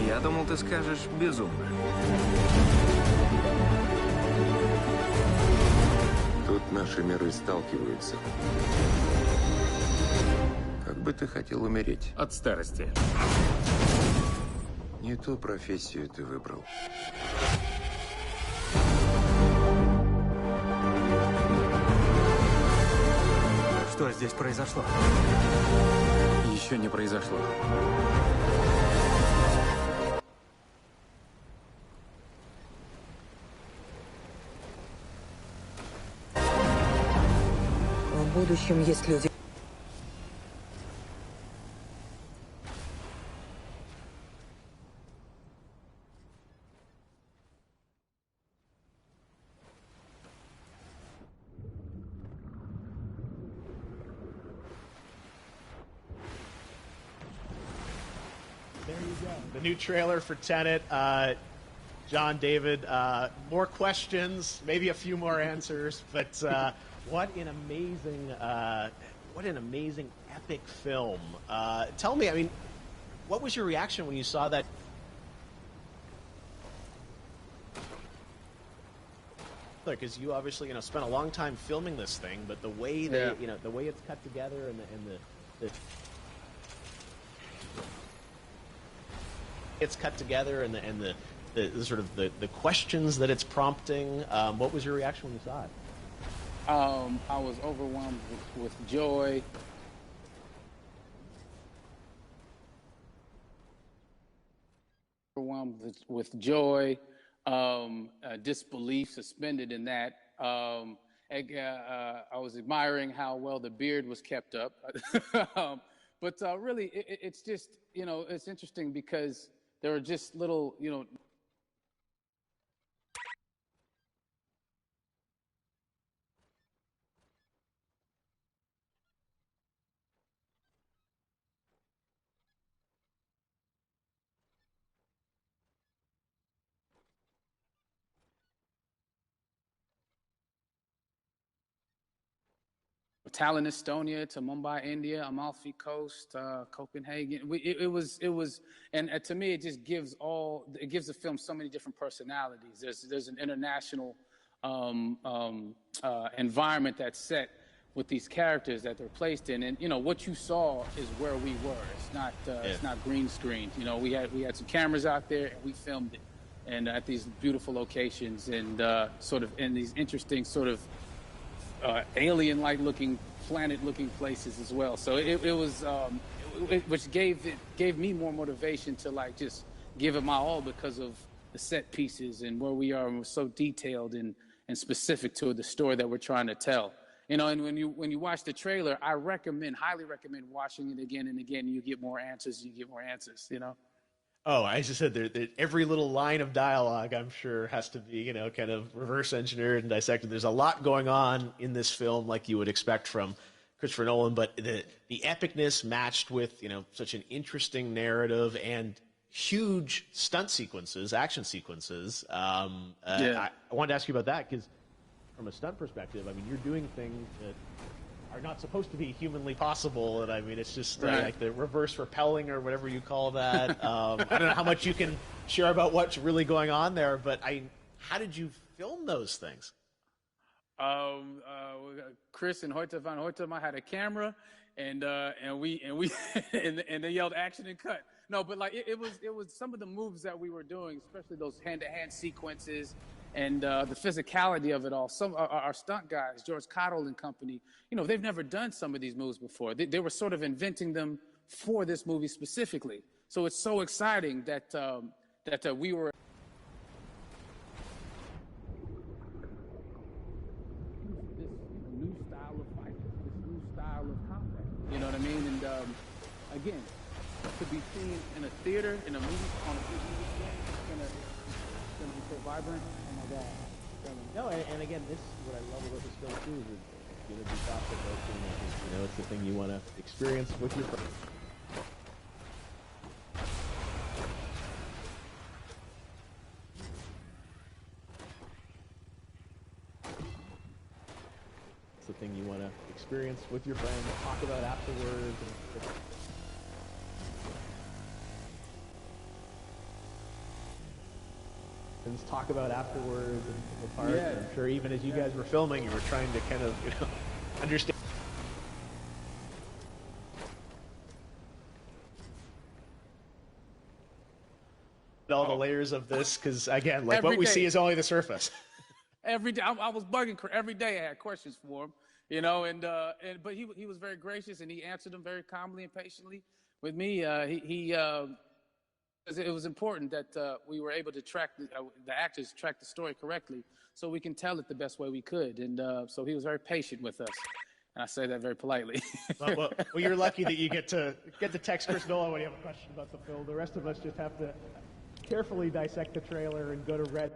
Я думал, ты скажешь безумно. Тут наши миры сталкиваются. Как бы ты хотел умереть? От старости. Не ту профессию ты выбрал. Что здесь произошло? Еще не произошло. В будущем есть люди. There you go. The new trailer for Tenet. John, David, more questions, maybe a few more answers, but what an amazing epic film. Tell me, I mean, what was your reaction when you saw that? Because you obviously, spent a long time filming this thing, but the way they, the way it's cut together and the it's cut together and the sort of the questions that it's prompting. What was your reaction when you saw it? I was overwhelmed with joy. Overwhelmed with joy, disbelief suspended in that. I was admiring how well the beard was kept up. But really, it's just, it's interesting because there are just little, Tallinn, Estonia, to Mumbai, India, Amalfi Coast, Copenhagen. It was, and to me, it just gives the film so many different personalities. There's an international environment that's set with these characters that they're placed in, and what you saw is where we were. It's not green screen. We had some cameras out there, and we filmed it, and at these beautiful locations, and sort of in these interesting sort of alien-like looking, planet-looking places as well. So it was, which gave me more motivation to just give it my all because of the set pieces and where we are, and we're so detailed and specific to the story that we're trying to tell. And when you watch the trailer, I highly recommend watching it again and again. You get more answers. Oh, I just said that every little line of dialogue, I'm sure, has to be, kind of reverse engineered and dissected. There's a lot going on in this film, like you would expect from Christopher Nolan, but the epicness matched with, such an interesting narrative and huge stunt sequences, action sequences. I wanted to ask you about that because from a stunt perspective, I mean, you're doing things that are not supposed to be humanly possible, and I mean, it's just like the reverse rappelling or whatever you call that. I don't know how much you can share about what's really going on there, but how did you film those things? Chris and Hoyte van Hoytema had a camera, and they yelled action and cut. No, but it was some of the moves that we were doing, especially those hand-to-hand sequences. And the physicality of it all. Some our stunt guys, George Cottle and company, they've never done some of these moves before. They were sort of inventing them for this movie specifically. So it's so exciting that we were this new style of fight, this new style of combat. You know what I mean? And again, to be seen in a theater, in a movie, on a big movie screen, it's gonna be so vibrant. No, and again, what I love about this film too is it's going to be thought-provoking. It's the thing you want to experience with your friends. It's the thing you want to experience with your friends, talk about afterwards. scenes talk about afterwards and the part. Yeah. I'm sure even as you guys were filming, you were trying to kind of, understand all the layers of this, because again, like Every what we day. see is only the surface. Every day, I was bugging every day. I had questions for him, but he was very gracious and he answered them very calmly and patiently with me. It was important that we were able to track the actors track the story correctly, so we can tell it the best way we could. And so he was very patient with us. And I say that very politely. well, you're lucky that you get to text Chris Nolan when you have a question about the film. The rest of us just have to carefully dissect the trailer and go to Red.